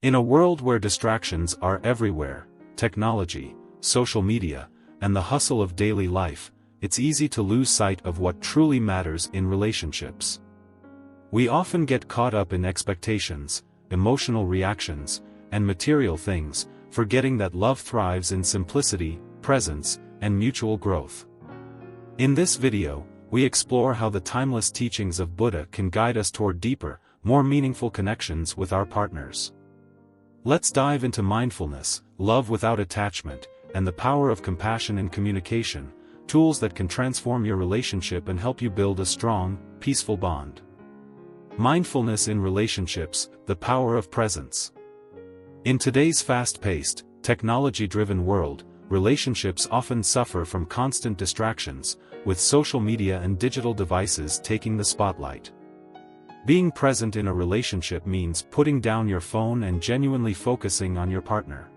In a world where distractions are everywhere, technology, social media, and the hustle of daily life, it's easy to lose sight of what truly matters in relationships. We often get caught up in expectations, emotional reactions, and material things, forgetting that love thrives in simplicity, presence, and mutual growth. In this video, we explore how the timeless teachings of Buddha can guide us toward deeper, more meaningful connections with our partners. Let's dive into mindfulness, love without attachment, and the power of compassion in communication, tools that can transform your relationship and help you build a strong, peaceful bond. Mindfulness in relationships, the power of presence. In today's fast-paced, technology-driven world, relationships often suffer from constant distractions, with social media and digital devices taking the spotlight. Being present in a relationship means putting down your phone and genuinely focusing on your partner.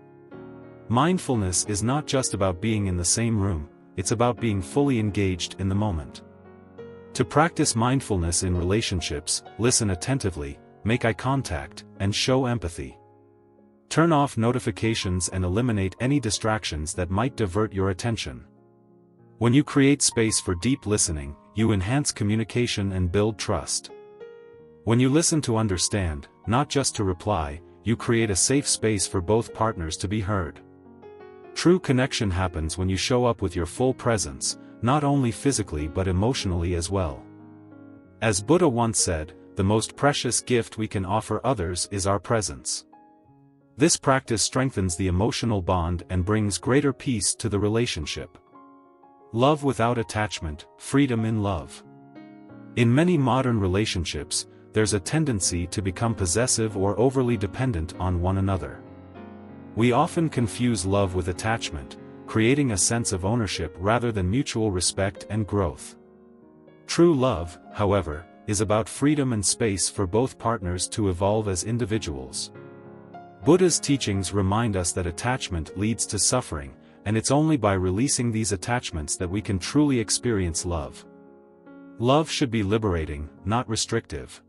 Mindfulness is not just about being in the same room, it's about being fully engaged in the moment. To practice mindfulness in relationships, listen attentively, make eye contact, and show empathy. Turn off notifications and eliminate any distractions that might divert your attention. When you create space for deep listening, you enhance communication and build trust. When you listen to understand, not just to reply, you create a safe space for both partners to be heard. True connection happens when you show up with your full presence, not only physically but emotionally as well. As Buddha once said, the most precious gift we can offer others is our presence. This practice strengthens the emotional bond and brings greater peace to the relationship. Love without attachment, freedom in love. In many modern relationships, there's a tendency to become possessive or overly dependent on one another. We often confuse love with attachment, creating a sense of ownership rather than mutual respect and growth. True love, however, is about freedom and space for both partners to evolve as individuals. Buddha's teachings remind us that attachment leads to suffering, and it's only by releasing these attachments that we can truly experience love. Love should be liberating, not restrictive.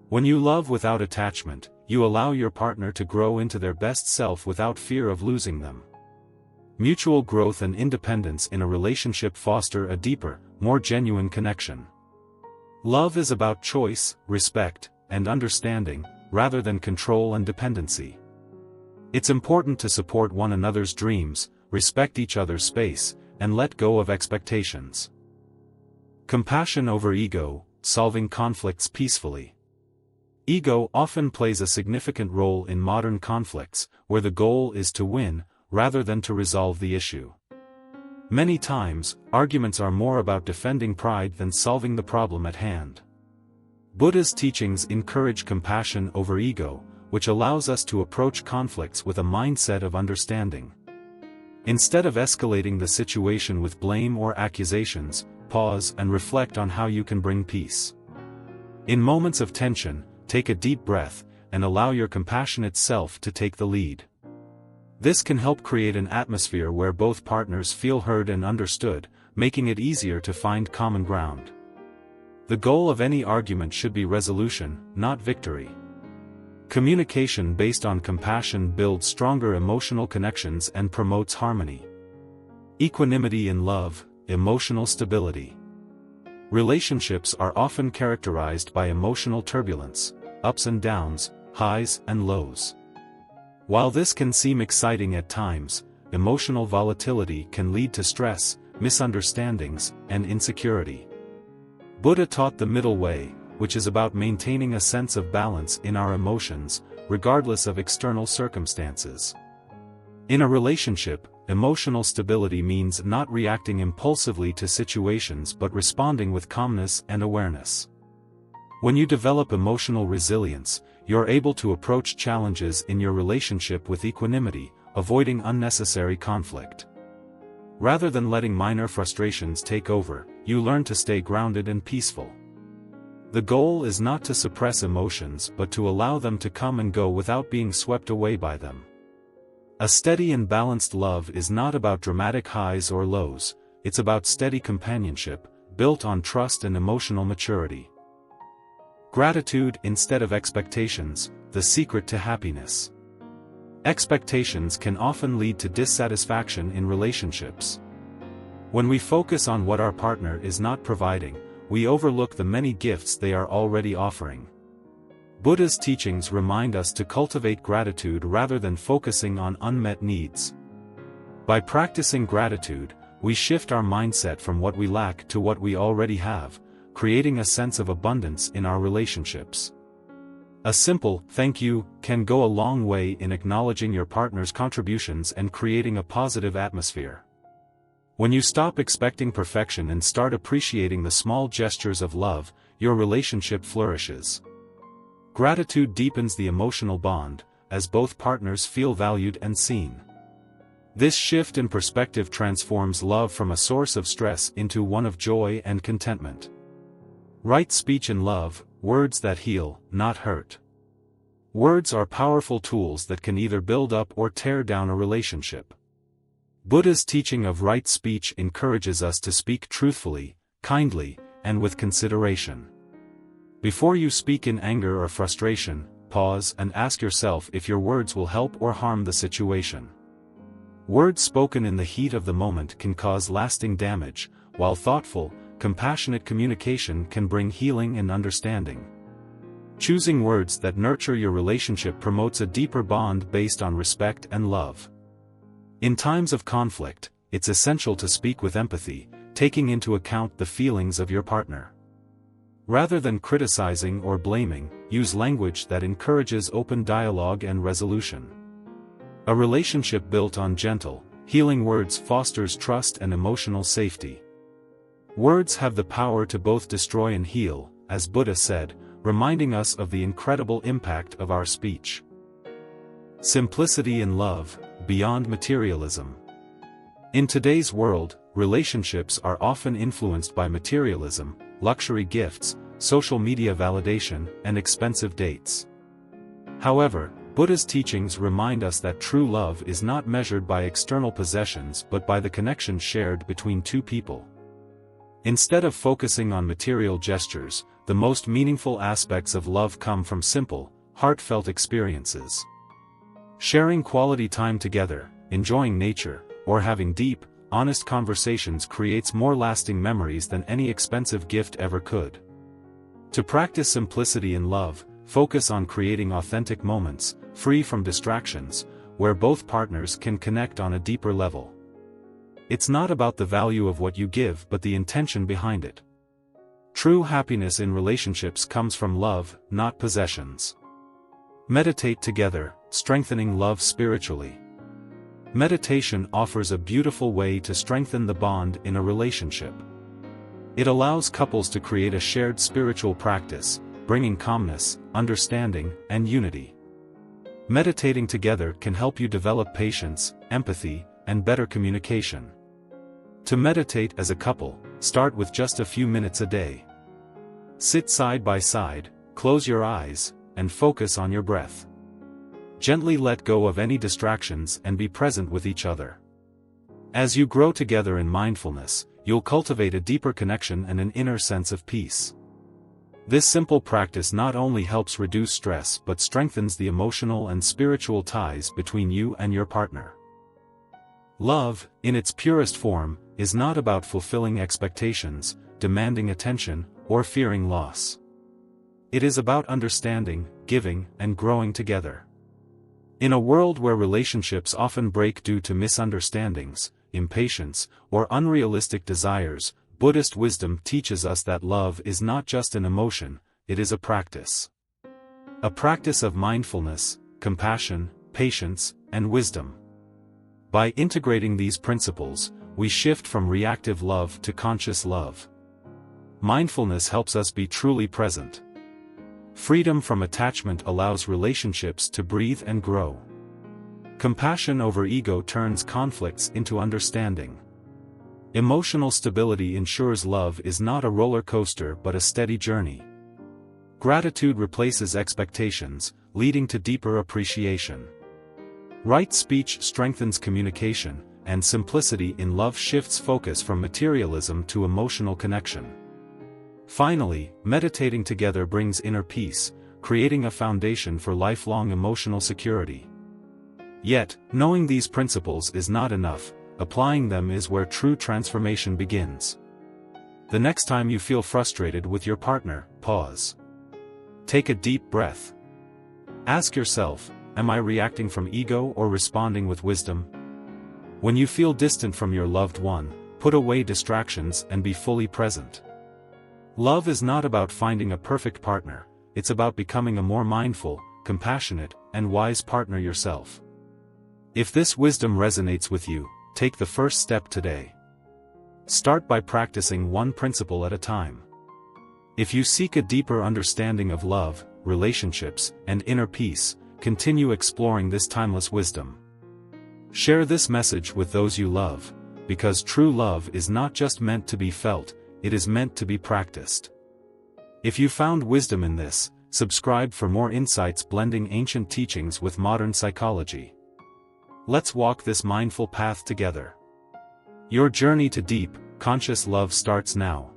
When you love without attachment, you allow your partner to grow into their best self without fear of losing them. Mutual growth and independence in a relationship foster a deeper, more genuine connection. Love is about choice, respect, and understanding, rather than control and dependency. It's important to support one another's dreams, respect each other's space, and let go of expectations. Compassion over ego, solving conflicts peacefully. Ego often plays a significant role in modern conflicts, where the goal is to win, rather than to resolve the issue. Many times, arguments are more about defending pride than solving the problem at hand. Buddha's teachings encourage compassion over ego, which allows us to approach conflicts with a mindset of understanding. Instead of escalating the situation with blame or accusations, pause and reflect on how you can bring peace. In moments of tension, take a deep breath, and allow your compassionate self to take the lead. This can help create an atmosphere where both partners feel heard and understood, making it easier to find common ground. The goal of any argument should be resolution, not victory. Communication based on compassion builds stronger emotional connections and promotes harmony. Equanimity in love, emotional stability. Relationships are often characterized by emotional turbulence, ups and downs, highs and lows. While this can seem exciting at times, emotional volatility can lead to stress, misunderstandings, and insecurity. Buddha taught the middle way, which is about maintaining a sense of balance in our emotions, regardless of external circumstances. In a relationship, emotional stability means not reacting impulsively to situations but responding with calmness and awareness. When you develop emotional resilience, you're able to approach challenges in your relationship with equanimity, avoiding unnecessary conflict. Rather than letting minor frustrations take over, you learn to stay grounded and peaceful. The goal is not to suppress emotions but to allow them to come and go without being swept away by them. A steady and balanced love is not about dramatic highs or lows, it's about steady companionship, built on trust and emotional maturity. Gratitude instead of expectations, the secret to happiness. Expectations can often lead to dissatisfaction in relationships. When we focus on what our partner is not providing, we overlook the many gifts they are already offering. Buddha's teachings remind us to cultivate gratitude rather than focusing on unmet needs. By practicing gratitude, we shift our mindset from what we lack to what we already have, creating a sense of abundance in our relationships. A simple "thank you" can go a long way in acknowledging your partner's contributions and creating a positive atmosphere. When you stop expecting perfection and start appreciating the small gestures of love, your relationship flourishes. Gratitude deepens the emotional bond, as both partners feel valued and seen. This shift in perspective transforms love from a source of stress into one of joy and contentment. Right speech in love, words that heal, not hurt. Words are powerful tools that can either build up or tear down a relationship. Buddha's teaching of right speech encourages us to speak truthfully, kindly, and with consideration. Before you speak in anger or frustration, pause and ask yourself if your words will help or harm the situation. Words spoken in the heat of the moment can cause lasting damage, while thoughtful, compassionate communication can bring healing and understanding. Choosing words that nurture your relationship promotes a deeper bond based on respect and love. In times of conflict, it's essential to speak with empathy, taking into account the feelings of your partner. Rather than criticizing or blaming, use language that encourages open dialogue and resolution. A relationship built on gentle, healing words fosters trust and emotional safety. Words have the power to both destroy and heal, as Buddha said, reminding us of the incredible impact of our speech. Simplicity in love, beyond materialism. In today's world, relationships are often influenced by materialism, luxury gifts, social media validation, and expensive dates. However, Buddha's teachings remind us that true love is not measured by external possessions but by the connection shared between two people. Instead of focusing on material gestures, the most meaningful aspects of love come from simple, heartfelt experiences. Sharing quality time together, enjoying nature, or having deep, honest conversations creates more lasting memories than any expensive gift ever could. To practice simplicity in love, focus on creating authentic moments, free from distractions, where both partners can connect on a deeper level. It's not about the value of what you give but the intention behind it. True happiness in relationships comes from love, not possessions. Meditate together, strengthening love spiritually. Meditation offers a beautiful way to strengthen the bond in a relationship. It allows couples to create a shared spiritual practice, bringing calmness, understanding, and unity. Meditating together can help you develop patience, empathy, and better communication. To meditate as a couple, start with just a few minutes a day. Sit side by side, close your eyes, and focus on your breath. Gently let go of any distractions and be present with each other. As you grow together in mindfulness, you'll cultivate a deeper connection and an inner sense of peace. This simple practice not only helps reduce stress but strengthens the emotional and spiritual ties between you and your partner. Love, in its purest form, is not about fulfilling expectations, demanding attention, or fearing loss. It is about understanding, giving, and growing together. In a world where relationships often break due to misunderstandings, impatience, or unrealistic desires, Buddhist wisdom teaches us that love is not just an emotion, it is a practice. A practice of mindfulness, compassion, patience, and wisdom. By integrating these principles, we shift from reactive love to conscious love. Mindfulness helps us be truly present. Freedom from attachment allows relationships to breathe and grow. Compassion over ego turns conflicts into understanding. Emotional stability ensures love is not a roller coaster but a steady journey. Gratitude replaces expectations, leading to deeper appreciation. Right speech strengthens communication, and simplicity in love shifts focus from materialism to emotional connection. Finally, meditating together brings inner peace, creating a foundation for lifelong emotional security. Yet, knowing these principles is not enough, applying them is where true transformation begins. The next time you feel frustrated with your partner, pause. Take a deep breath. Ask yourself, am I reacting from ego or responding with wisdom? When you feel distant from your loved one, put away distractions and be fully present. Love is not about finding a perfect partner, it's about becoming a more mindful, compassionate, and wise partner yourself. If this wisdom resonates with you, take the first step today. Start by practicing one principle at a time. If you seek a deeper understanding of love, relationships, and inner peace, continue exploring this timeless wisdom. Share this message with those you love, because true love is not just meant to be felt, it is meant to be practiced. If you found wisdom in this, subscribe for more insights blending ancient teachings with modern psychology. Let's walk this mindful path together. Your journey to deep, conscious love starts now.